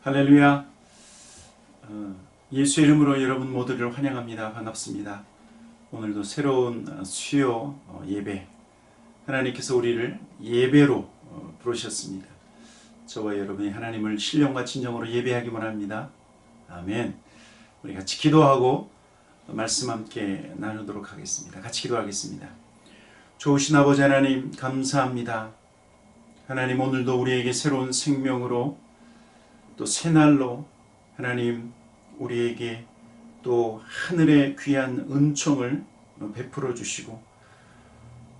할렐루야. 예수 이름으로 여러분 모두를 환영합니다. 반갑습니다. 오늘도 새로운 수요 예배, 하나님께서 우리를 예배로 부르셨습니다. 저와 여러분이 하나님을 신령과 진정으로 예배하기 원합니다. 아멘. 우리 같이 기도하고 말씀 함께 나누도록 하겠습니다. 같이 기도하겠습니다. 좋으신 아버지 하나님, 감사합니다. 하나님, 오늘도 우리에게 새로운 생명으로 또 새날로 하나님 우리에게 또 하늘의 귀한 은총을 베풀어 주시고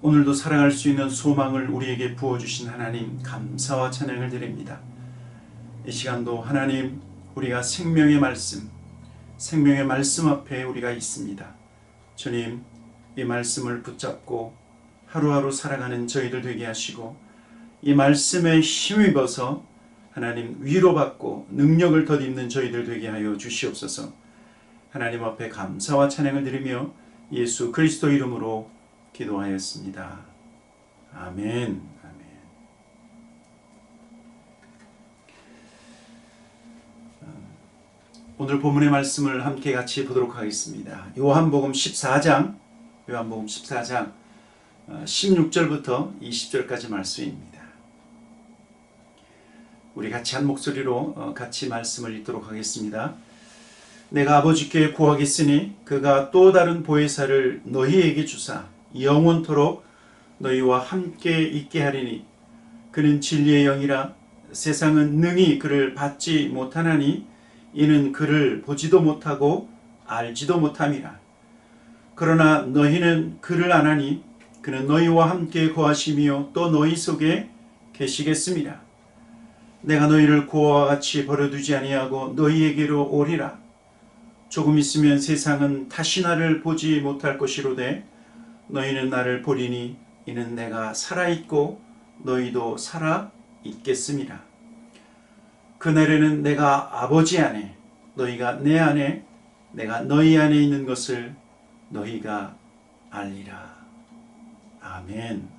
오늘도 살아갈 수 있는 소망을 우리에게 부어주신 하나님, 감사와 찬양을 드립니다. 이 시간도 하나님, 우리가 생명의 말씀 앞에 우리가 있습니다. 주님, 이 말씀을 붙잡고 하루하루 살아가는 저희들 되게 하시고 이 말씀에 힘입어서 하나님 위로받고 능력을 덧입는 저희들 되게 하여 주시옵소서. 하나님 앞에 감사와 찬양을 드리며 예수 그리스도 이름으로 기도하였습니다. 아멘. 아멘. 오늘 본문의 말씀을 함께 같이 보도록 하겠습니다. 요한복음 14장 16절부터 20절까지 말씀입니다. 우리 같이 한 목소리로 같이 말씀을 읽도록 하겠습니다. 내가 아버지께 구하겠으니 그가 또 다른 보혜사를 너희에게 주사 영원토록 너희와 함께 있게 하리니 그는 진리의 영이라. 세상은 능히 그를 받지 못하나니 이는 그를 보지도 못하고 알지도 못함이라. 그러나 너희는 그를 아나니 그는 너희와 함께 거하시며 또 너희 속에 계시겠음이라. 내가 너희를 고아와 같이 버려두지 아니하고 너희에게로 오리라. 조금 있으면 세상은 다시 나를 보지 못할 것이로되 너희는 나를 보리니 이는 내가 살아있고 너희도 살아있겠음이라. 그날에는 내가 아버지 안에 너희가 내 안에 내가 너희 안에 있는 것을 너희가 알리라. 아멘.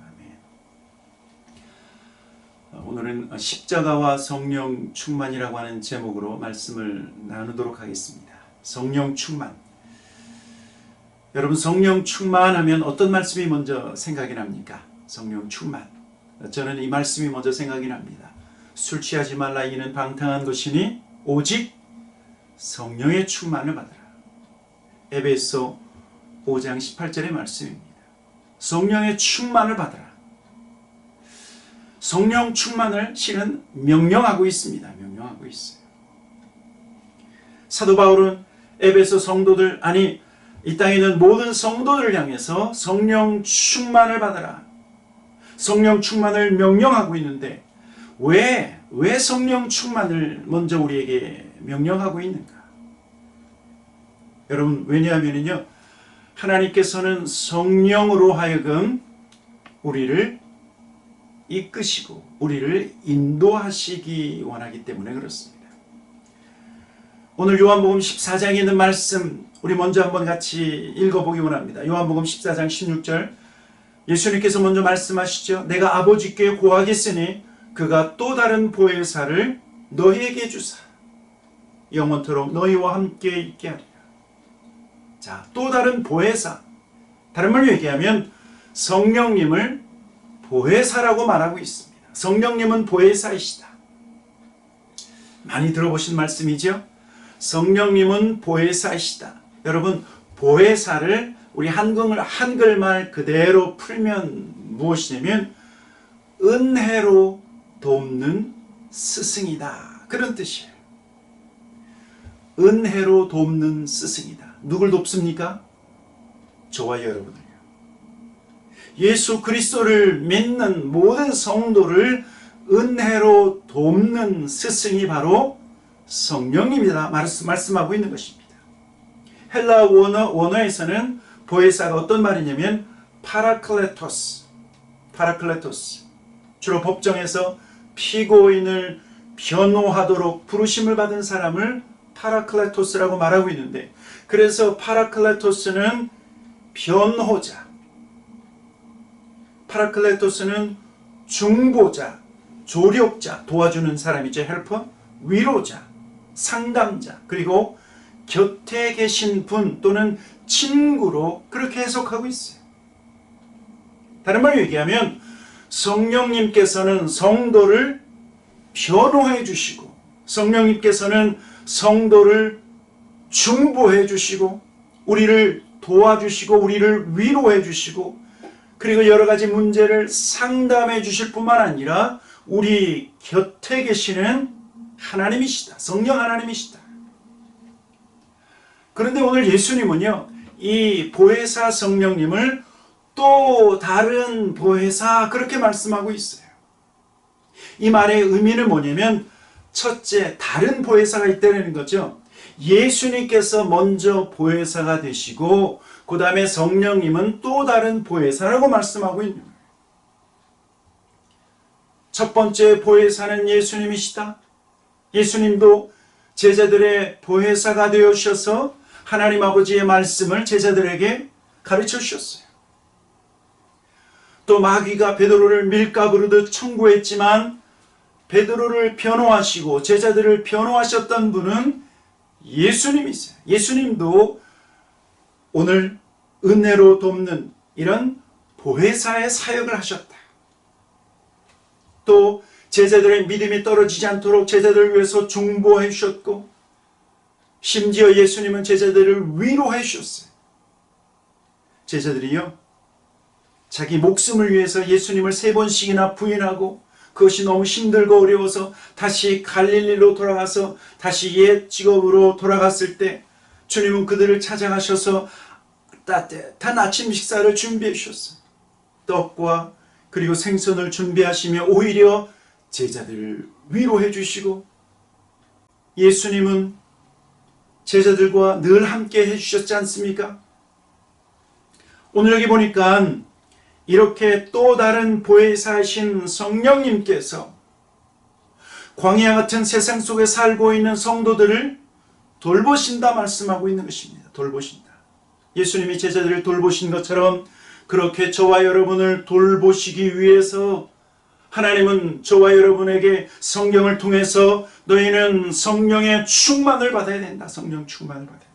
오늘은 십자가와 성령 충만이라고 하는 제목으로 말씀을 나누도록 하겠습니다. 성령 충만. 여러분, 성령 충만하면 어떤 말씀이 먼저 생각이 납니까? 성령 충만. 저는 이 말씀이 먼저 생각이 납니다. 술 취하지 말라, 이는 방탕한 것이니 오직 성령의 충만을 받으라. 에베소 5장 18절의 말씀입니다. 성령의 충만을 받으라. 성령 충만을 실은 명령하고 있습니다. 명령하고 있어요. 사도 바울은 에베소 성도들, 아니 이 땅에 있는 모든 성도들을 향해서 성령 충만을 받으라, 성령 충만을 명령하고 있는데 왜 성령 충만을 먼저 우리에게 명령하고 있는가? 여러분, 왜냐하면요, 하나님께서는 성령으로 하여금 우리를 이끄시고 우리를 인도하시기 원하기 때문에 그렇습니다. 오늘 요한복음 14장에 있는 말씀 우리 먼저 한번 같이 읽어보기 원합니다. 요한복음 14장 16절, 예수님께서 먼저 말씀하시죠. 내가 아버지께 구하겠으니 그가 또 다른 보혜사를 너희에게 주사 영원토록 너희와 함께 있게 하리라. 자, 또 다른 보혜사, 다른 말로 얘기하면 성령님을 보혜사라고 말하고 있습니다. 성령님은 보혜사이시다. 많이 들어보신 말씀이죠? 성령님은 보혜사이시다. 여러분, 보혜사를 우리 한글말 그대로 풀면 무엇이냐면 은혜로 돕는 스승이다, 그런 뜻이에요. 은혜로 돕는 스승이다. 누굴 돕습니까? 저와 여러분을. 예수 그리스도를 믿는 모든 성도를 은혜로 돕는 스승이 바로 성령님이다 말씀하고 있는 것입니다. 헬라 원어에서는 보혜사가 어떤 말이냐면 파라클레토스. 주로 법정에서 피고인을 변호하도록 부르심을 받은 사람을 파라클레토스라고 말하고 있는데, 그래서 파라클레토스는 변호자, 파라클레토스는 중보자, 조력자, 도와주는 사람이죠. 헬퍼, 위로자, 상담자, 그리고 곁에 계신 분 또는 친구로 그렇게 해석하고 있어요. 다른 말로 얘기하면 성령님께서는 성도를 변호해 주시고, 성령님께서는 성도를 중보해 주시고, 우리를 도와주시고, 우리를 위로해 주시고, 그리고 여러 가지 문제를 상담해 주실 뿐만 아니라 우리 곁에 계시는 하나님이시다. 성령 하나님이시다. 그런데 오늘 예수님은요, 이 보혜사 성령님을 또 다른 보혜사 그렇게 말씀하고 있어요. 이 말의 의미는 뭐냐면, 첫째, 다른 보혜사가 있다는 거죠. 예수님께서 먼저 보혜사가 되시고 그 다음에 성령님은 또 다른 보혜사라고 말씀하고 있는 거예요. 첫 번째 보혜사는 예수님이시다. 예수님도 제자들의 보혜사가 되어 주셔서 하나님 아버지의 말씀을 제자들에게 가르쳐 주셨어요. 또 마귀가 베드로를 밀가부르듯 청구했지만 베드로를 변호하시고 제자들을 변호하셨던 분은 예수님이세요. 예수님도 오늘 은혜로 돕는 이런 보혜사의 사역을 하셨다. 또 제자들의 믿음이 떨어지지 않도록 제자들을 위해서 중보해 주셨고, 심지어 예수님은 제자들을 위로해 주셨어요. 제자들이요, 자기 목숨을 위해서 예수님을 3번씩이나 부인하고 그것이 너무 힘들고 어려워서 다시 갈릴리로 돌아가서 다시 옛 직업으로 돌아갔을 때 주님은 그들을 찾아가셔서 따뜻한 아침 식사를 준비해 주셨어요. 떡과 그리고 생선을 준비하시며 오히려 제자들을 위로해 주시고, 예수님은 제자들과 늘 함께 해주셨지 않습니까? 오늘 여기 보니까 이렇게 또 다른 보혜사이신 성령님께서 광야 같은 세상 속에 살고 있는 성도들을 돌보신다 말씀하고 있는 것입니다. 돌보신다. 예수님이 제자들을 돌보신 것처럼 그렇게 저와 여러분을 돌보시기 위해서 하나님은 저와 여러분에게 성경을 통해서 너희는 성령의 충만을 받아야 된다. 성령 충만을 받아야 된다.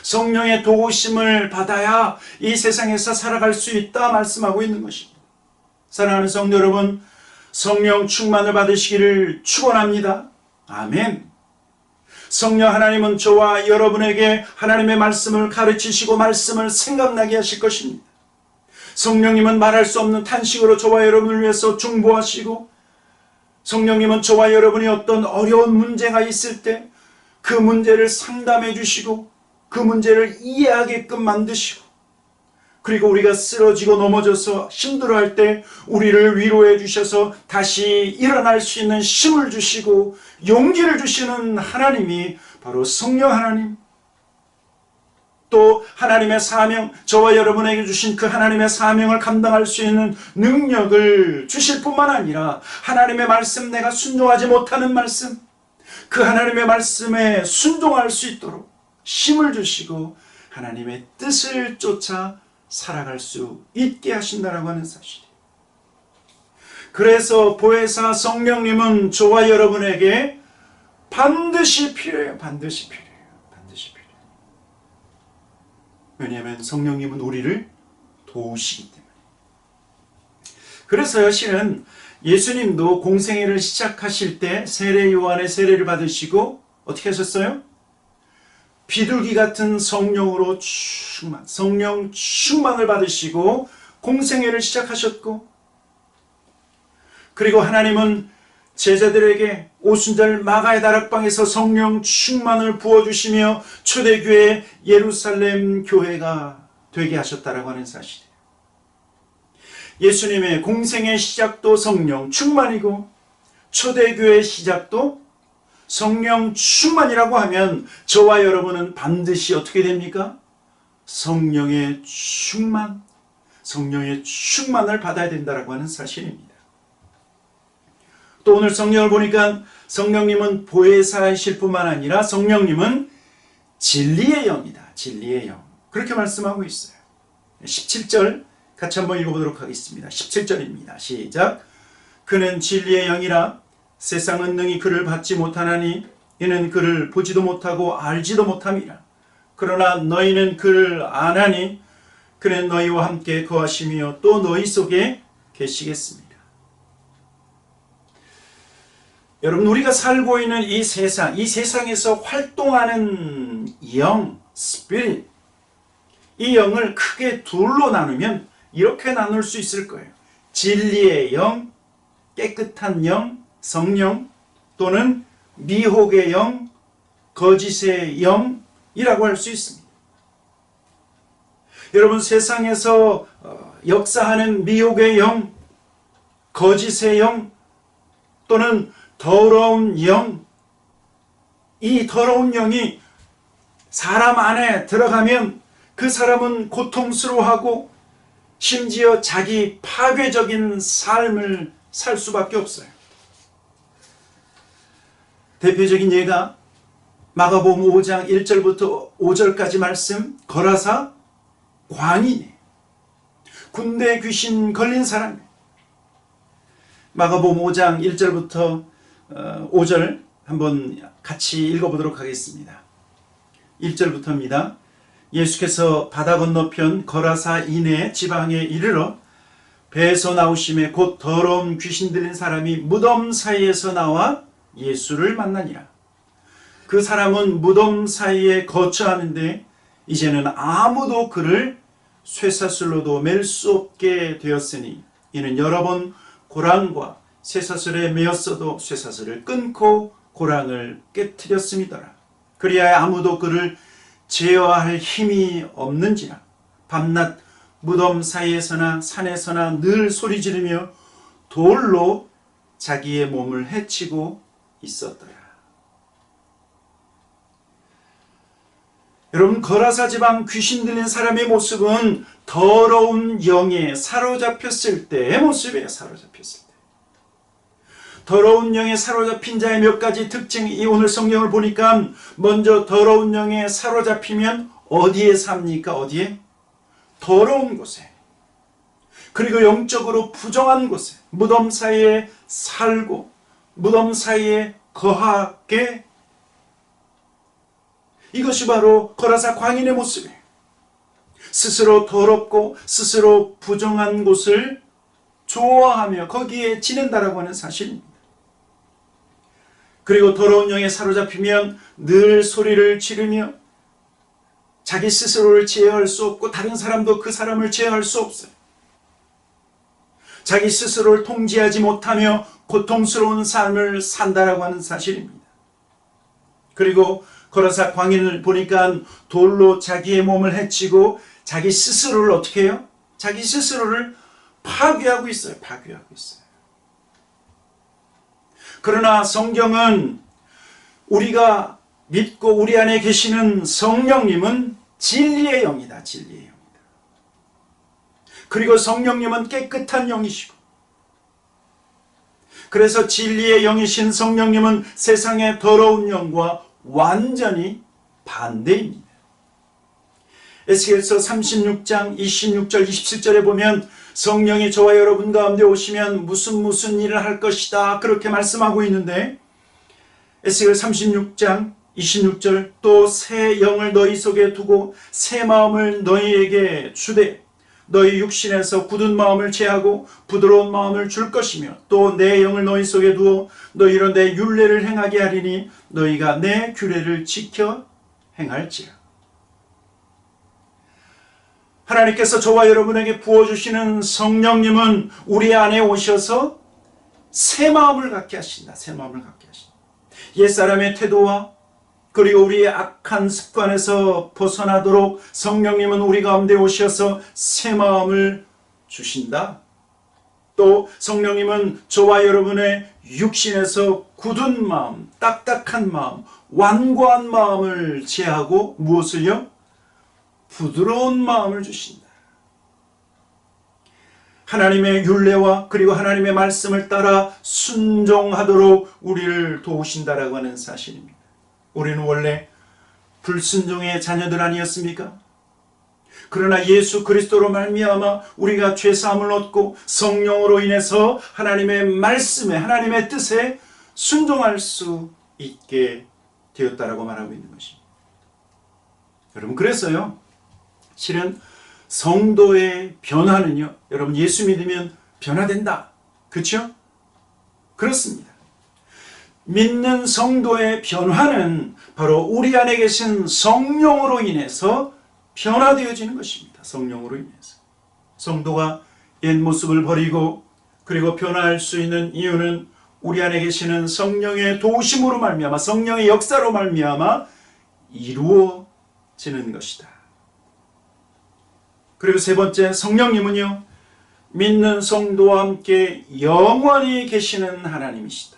성령의 도우심을 받아야 이 세상에서 살아갈 수 있다 말씀하고 있는 것입니다. 사랑하는 성도 여러분, 성령 충만을 받으시기를 축원합니다. 아멘. 성령 하나님은 저와 여러분에게 하나님의 말씀을 가르치시고 말씀을 생각나게 하실 것입니다. 성령님은 말할 수 없는 탄식으로 저와 여러분을 위해서 중보하시고, 성령님은 저와 여러분이 어떤 어려운 문제가 있을 때 그 문제를 상담해 주시고 그 문제를 이해하게끔 만드시고, 그리고 우리가 쓰러지고 넘어져서 힘들어할 때 우리를 위로해 주셔서 다시 일어날 수 있는 힘을 주시고 용기를 주시는 하나님이 바로 성령 하나님, 또 하나님의 사명, 저와 여러분에게 주신 그 하나님의 사명을 감당할 수 있는 능력을 주실 뿐만 아니라 하나님의 말씀, 내가 순종하지 못하는 말씀, 그 하나님의 말씀에 순종할 수 있도록 힘을 주시고 하나님의 뜻을 쫓아 살아갈 수 있게 하신다라고 하는 사실이에요. 그래서 보혜사 성령님은 저와 여러분에게 반드시 필요해요. 반드시 필요해요. 반드시 필요해요. 왜냐하면 성령님은 우리를 도우시기 때문에. 그래서 실은 예수님도 공생애를 시작하실 때 세례 요한의 세례를 받으시고 어떻게 하셨어요? 비둘기 같은 성령으로 충만, 성령 충만을 받으시고 공생애를 시작하셨고, 그리고 하나님은 제자들에게 오순절 마가의 다락방에서 성령 충만을 부어주시며 초대교회 예루살렘 교회가 되게 하셨다라고 하는 사실이에요. 예수님의 공생의 시작도 성령 충만이고 초대교회의 시작도 성령 충만이라고 하면 저와 여러분은 반드시 어떻게 됩니까? 성령의 충만, 성령의 충만을 받아야 된다라고 하는 사실입니다. 또 오늘 성령을 보니까 성령님은 보혜사이실 뿐만 아니라 성령님은 진리의 영이다. 진리의 영. 그렇게 말씀하고 있어요. 17절 같이 한번 읽어보도록 하겠습니다. 17절입니다. 시작. 그는 진리의 영이라 세상은 능히 그를 받지 못하나니 이는 그를 보지도 못하고 알지도 못함이라. 그러나 너희는 그를 아나니 그는 너희와 함께 거하시며 또 너희 속에 계시겠습니다. 여러분, 우리가 살고 있는 이 세상에서 활동하는 영, 스피릿, 이 영을 크게 둘로 나누면 이렇게 나눌 수 있을 거예요. 진리의 영, 깨끗한 영, 성령, 또는 미혹의 영, 거짓의 영이라고 할 수 있습니다. 여러분, 세상에서 역사하는 미혹의 영, 거짓의 영, 또는 더러운 영, 이 더러운 영이 사람 안에 들어가면 그 사람은 고통스러워하고 심지어 자기 파괴적인 삶을 살 수밖에 없어요. 대표적인 예가 마가복음 5장 1절부터 5절까지 말씀, 거라사 광인이에요. 군대 귀신 걸린 사람이에요. 마가복음 5장 1절부터 5절 한번 같이 읽어보도록 하겠습니다. 1절부터입니다. 예수께서 바다 건너편 거라사 이내 지방에 이르러 배에서 나오심에 곧 더러운 귀신 들린 사람이 무덤 사이에서 나와 예수를 만나니라. 그 사람은 무덤 사이에 거처하는데 이제는 아무도 그를 쇠사슬로도 맬 수 없게 되었으니 이는 여러 번 고랑과 쇠사슬에 매었어도 쇠사슬을 끊고 고랑을 깨트렸음이더라. 그리하여 아무도 그를 제어할 힘이 없는지라. 밤낮 무덤 사이에서나 산에서나 늘 소리 지르며 돌로 자기의 몸을 해치고 있었더라. 여러분, 거라사 지방 귀신 들린 사람의 모습은 더러운 영에 사로잡혔을 때의 모습이에요. 사로잡혔을 때. 더러운 영에 사로잡힌 자의 몇 가지 특징이 오늘 성경을 보니까 먼저 더러운 영에 사로잡히면 어디에 삽니까? 어디에? 더러운 곳에. 그리고 영적으로 부정한 곳에, 무덤 사이에 살고 무덤 사이에 거하게. 이것이 바로 거라사 광인의 모습이에요. 스스로 더럽고 스스로 부정한 곳을 좋아하며 거기에 지낸다라고 하는 사실입니다. 그리고 더러운 영에 사로잡히면 늘 소리를 지르며 자기 스스로를 제어할 수 없고 다른 사람도 그 사람을 제어할 수 없어요. 자기 스스로를 통제하지 못하며 고통스러운 삶을 산다라고 하는 사실입니다. 그리고 거라사 광인을 보니까 돌로 자기의 몸을 해치고 자기 스스로를 어떻게 해요? 자기 스스로를 파괴하고 있어요. 파괴하고 있어요. 그러나 성경은 우리가 믿고 우리 안에 계시는 성령님은 진리의 영이다. 진리의 영이다. 그리고 성령님은 깨끗한 영이시고, 그래서 진리의 영이신 성령님은 세상의 더러운 영과 완전히 반대입니다. 에스겔서 36장 26절 27절에 보면 성령이 저와 여러분 가운데 오시면 무슨 일을 할 것이다 그렇게 말씀하고 있는데, 에스겔 36장 26절 또 새 영을 너희 속에 두고 새 마음을 너희에게 주되 너희 육신에서 굳은 마음을 제하고 부드러운 마음을 줄 것이며 또 내 영을 너희 속에 두어 너희로 내 율례를 행하게 하리니 너희가 내 규례를 지켜 행할지라. 하나님께서 저와 여러분에게 부어주시는 성령님은 우리 안에 오셔서 새 마음을 갖게 하신다. 새 마음을 갖게 하신다. 옛사람의 태도와 그리고 우리의 악한 습관에서 벗어나도록 성령님은 우리 가운데 오셔서 새 마음을 주신다. 또 성령님은 저와 여러분의 육신에서 굳은 마음, 딱딱한 마음, 완고한 마음을 제하고 무엇을요? 부드러운 마음을 주신다. 하나님의 율례와 그리고 하나님의 말씀을 따라 순종하도록 우리를 도우신다라고 하는 사실입니다. 우리는 원래 불순종의 자녀들 아니었습니까? 그러나 예수 그리스도로 말미암아 우리가 죄사함을 얻고 성령으로 인해서 하나님의 말씀에, 하나님의 뜻에 순종할 수 있게 되었다라고 말하고 있는 것입니다. 여러분, 그래서요, 실은 성도의 변화는요, 여러분, 예수 믿으면 변화된다. 그렇죠? 그렇습니다. 믿는 성도의 변화는 바로 우리 안에 계신 성령으로 인해서 변화되어지는 것입니다. 성령으로 인해서. 성도가 옛 모습을 버리고 그리고 변화할 수 있는 이유는 우리 안에 계시는 성령의 도우심으로 말미암아, 성령의 역사로 말미암아 이루어지는 것이다. 그리고 세 번째, 성령님은요, 믿는 성도와 함께 영원히 계시는 하나님이시다.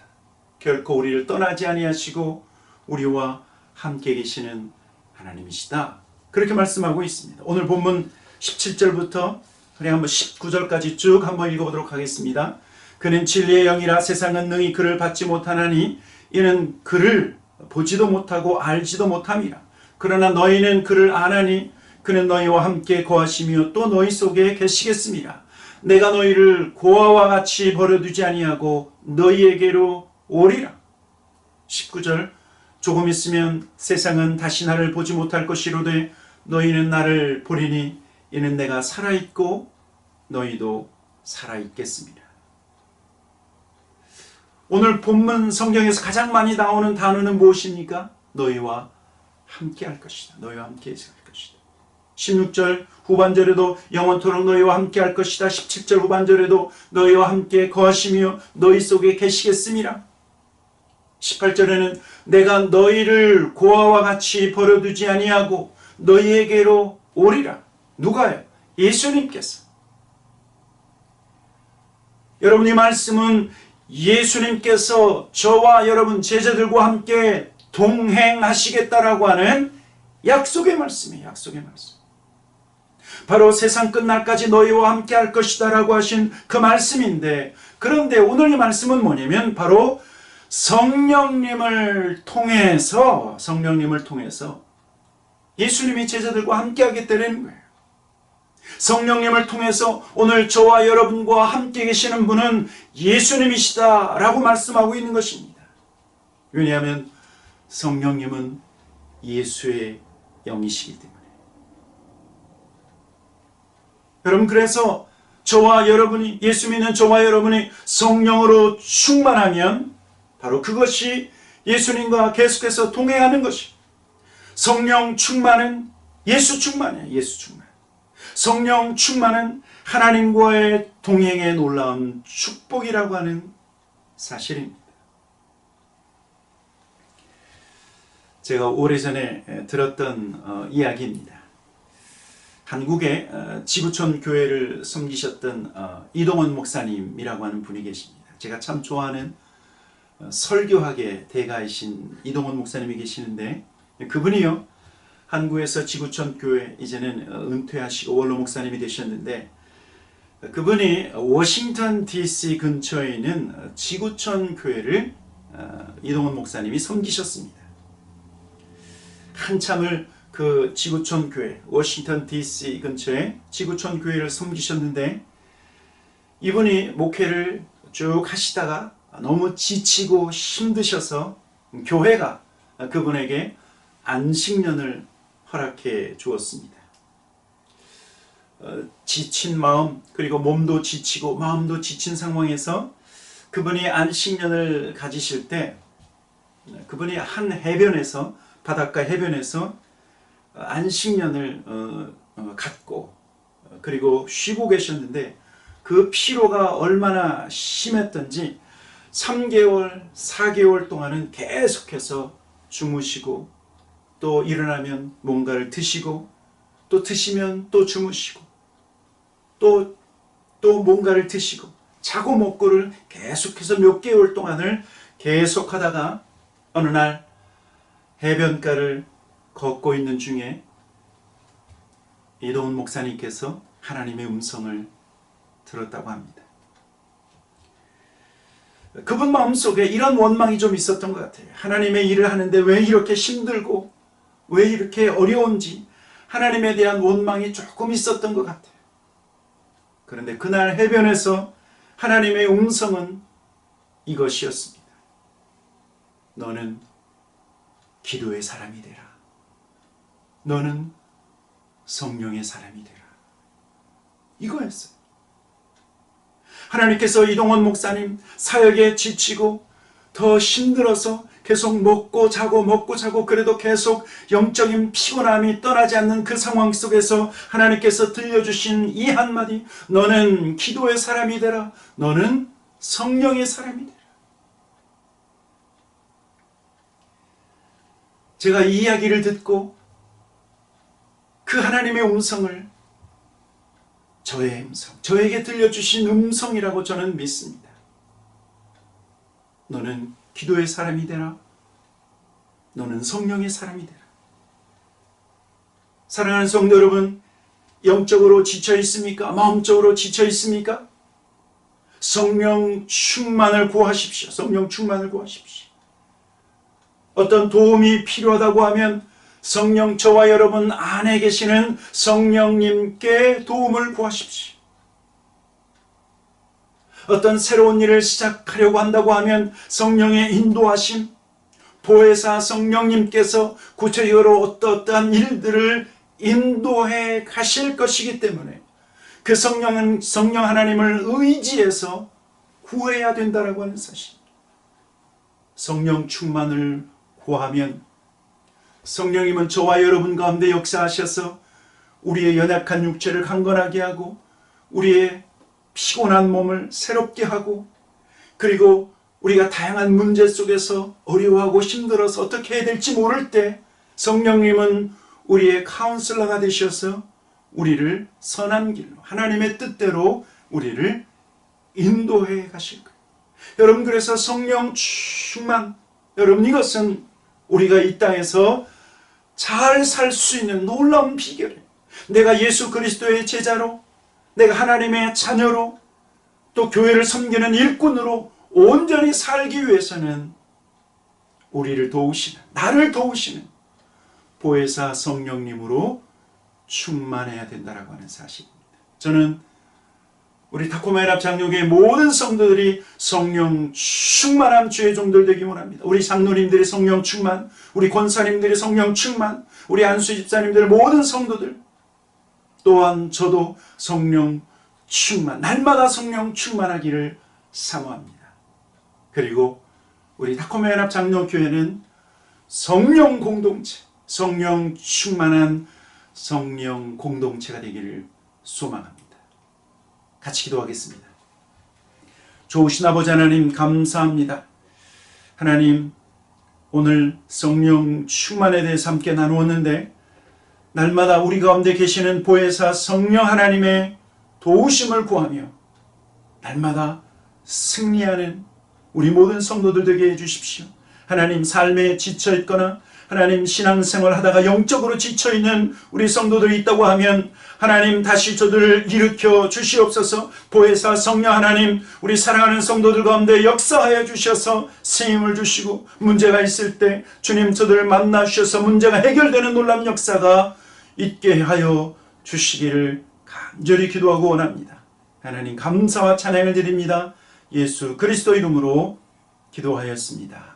결코 우리를 떠나지 아니하시고 우리와 함께 계시는 하나님이시다. 그렇게 말씀하고 있습니다. 오늘 본문 17절부터 그냥 한번 19절까지 쭉 한번 읽어보도록 하겠습니다. 그는 진리의 영이라 세상은 능히 그를 받지 못하나니 이는 그를 보지도 못하고 알지도 못함이라. 그러나 너희는 그를 아나니 그는 너희와 함께 거하시며 또 너희 속에 계시겠습니다. 내가 너희를 고아와 같이 버려두지 아니하고 너희에게로 오리라. 19절, 조금 있으면 세상은 다시 나를 보지 못할 것이로되 너희는 나를 보리니 이는 내가 살아있고 너희도 살아있겠습니다. 오늘 본문 성경에서 가장 많이 나오는 단어는 무엇입니까? 너희와 함께 할 것이다. 너희와 함께 할 것이다. 16절 후반절에도 영원토록 너희와 함께 할 것이다. 17절 후반절에도 너희와 함께 거하시며 너희 속에 계시겠음이라. 18절에는 내가 너희를 고아와 같이 버려두지 아니하고 너희에게로 오리라. 누가요? 예수님께서. 여러분, 이 말씀은 예수님께서 저와 여러분 제자들과 함께 동행하시겠다라고 하는 약속의 말씀이에요. 약속의 말씀. 바로 세상 끝날까지 너희와 함께 할 것이다 라고 하신 그 말씀인데, 그런데 오늘 이 말씀은 뭐냐면 바로 성령님을 통해서 예수님이 제자들과 함께 하겠다는 거예요. 성령님을 통해서 오늘 저와 여러분과 함께 계시는 분은 예수님이시다 라고 말씀하고 있는 것입니다. 왜냐하면 성령님은 예수의 영이시기 때문에. 여러분, 그래서 저와 여러분이, 예수 믿는 저와 여러분이 성령으로 충만하면 바로 그것이 예수님과 계속해서 동행하는 것이. 성령 충만은 예수 충만이에요. 예수 충만. 성령 충만은 하나님과의 동행의 놀라운 축복이라고 하는 사실입니다. 제가 오래전에 들었던 이야기입니다. 한국의 지구촌 교회를 섬기셨던 이동원 목사님이라고 하는 분이 계십니다. 제가 참 좋아하는 설교학의 대가이신 이동원 목사님이 계시는데, 그분이요, 한국에서 지구촌 교회 이제는 은퇴하시고 원로 목사님이 되셨는데, 그분이 워싱턴 DC 근처에 있는 지구촌 교회를 이동원 목사님이 섬기셨습니다. 한참을 그 지구촌 교회, 워싱턴 DC 근처에 지구촌 교회를 섬기셨는데, 이분이 목회를 쭉 하시다가 너무 지치고 힘드셔서 교회가 그분에게 안식년을 허락해 주었습니다. 지친 마음, 그리고 몸도 지치고 마음도 지친 상황에서 그분이 안식년을 가지실 때, 그분이 한 해변에서, 바닷가 해변에서 안식년을 갖고 그리고 쉬고 계셨는데, 그 피로가 얼마나 심했던지 3개월, 4개월 동안은 계속해서 주무시고, 또 일어나면 뭔가를 드시고, 또 드시면 또 주무시고, 또 뭔가를 드시고, 자고 먹고를 계속해서 몇 개월 동안을 계속하다가 어느 날 해변가를 걷고 있는 중에 이동훈 목사님께서 하나님의 음성을 들었다고 합니다. 그분 마음속에 이런 원망이 좀 있었던 것 같아요. 하나님의 일을 하는데 왜 이렇게 힘들고 왜 이렇게 어려운지 하나님에 대한 원망이 조금 있었던 것 같아요. 그런데 그날 해변에서 하나님의 음성은 이것이었습니다. 너는 기도의 사람이 되라. 너는 성령의 사람이 되라. 이거였어요. 하나님께서 이동원 목사님 사역에 지치고 더 힘들어서 계속 먹고 자고 그래도 계속 영적인 피곤함이 떠나지 않는 그 상황 속에서 하나님께서 들려주신 이 한마디, 너는 기도의 사람이 되라. 너는 성령의 사람이 되라. 제가 이 이야기를 듣고 그 하나님의 음성을 저의 음성, 저에게 들려주신 음성이라고 저는 믿습니다. 너는 기도의 사람이 되라. 너는 성령의 사람이 되라. 사랑하는 성도 여러분, 영적으로 지쳐 있습니까? 마음적으로 지쳐 있습니까? 성령 충만을 구하십시오. 성령 충만을 구하십시오. 어떤 도움이 필요하다고 하면 성령, 저와 여러분 안에 계시는 성령님께 도움을 구하십시오. 어떤 새로운 일을 시작하려고 한다고 하면 성령의 인도하심, 보혜사 성령님께서 구체적으로 어떠한 일들을 인도해 가실 것이기 때문에 그 성령 하나님을 의지해서 구해야 된다라고 하는 사실. 성령 충만을 구하면 성령님은 저와 여러분 가운데 역사하셔서 우리의 연약한 육체를 강건하게 하고 우리의 피곤한 몸을 새롭게 하고, 그리고 우리가 다양한 문제 속에서 어려워하고 힘들어서 어떻게 해야 될지 모를 때 성령님은 우리의 카운슬러가 되셔서 우리를 선한 길로, 하나님의 뜻대로 우리를 인도해 가실 거예요. 여러분, 그래서 성령 충만, 여러분, 이것은 우리가 이 땅에서 잘 살 수 있는 놀라운 비결이에요. 내가 예수 그리스도의 제자로, 내가 하나님의 자녀로, 또 교회를 섬기는 일꾼으로 온전히 살기 위해서는 우리를 도우시는, 나를 도우시는 보혜사 성령님으로 충만해야 된다라고 하는 사실입니다. 저는 우리 타코마 연합 장로교회 모든 성도들이 성령 충만한 주의 종들 되기 원합니다. 우리 장로님들이 성령 충만, 우리 권사님들이 성령 충만, 우리 안수 집사님들 모든 성도들, 또한 저도 성령 충만, 날마다 성령 충만하기를 사모합니다. 그리고 우리 타코마 연합 장로교회는 성령 공동체, 성령 충만한 성령 공동체가 되기를 소망합니다. 같이 기도하겠습니다. 좋으신 아버지 하나님, 감사합니다. 하나님, 오늘 성령 충만에 대해서 함께 나누었는데 날마다 우리 가운데 계시는 보혜사 성령 하나님의 도우심을 구하며 날마다 승리하는 우리 모든 성도들 되게 해주십시오. 하나님, 삶에 지쳐있거나 하나님 신앙생활 하다가 영적으로 지쳐있는 우리 성도들이 있다고 하면 하나님 다시 저들을 일으켜 주시옵소서. 보혜사 성령 하나님, 우리 사랑하는 성도들 가운데 역사하여 주셔서 쓰임을 주시고 문제가 있을 때 주님 저들을 만나 주셔서 문제가 해결되는 놀라운 역사가 있게 하여 주시기를 간절히 기도하고 원합니다. 하나님, 감사와 찬양을 드립니다. 예수 그리스도 이름으로 기도하였습니다.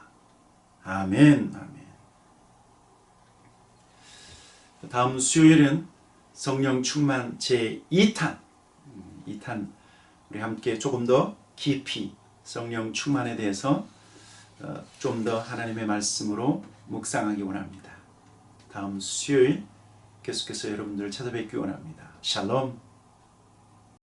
아멘. 아멘. 다음 수요일은 성령 충만 제2탄 우리 함께 조금 더 깊이 성령 충만에 대해서 좀 더 하나님의 말씀으로 묵상하기 원합니다. 다음 수요일 계속해서 여러분들을 찾아뵙기 원합니다. 샬롬.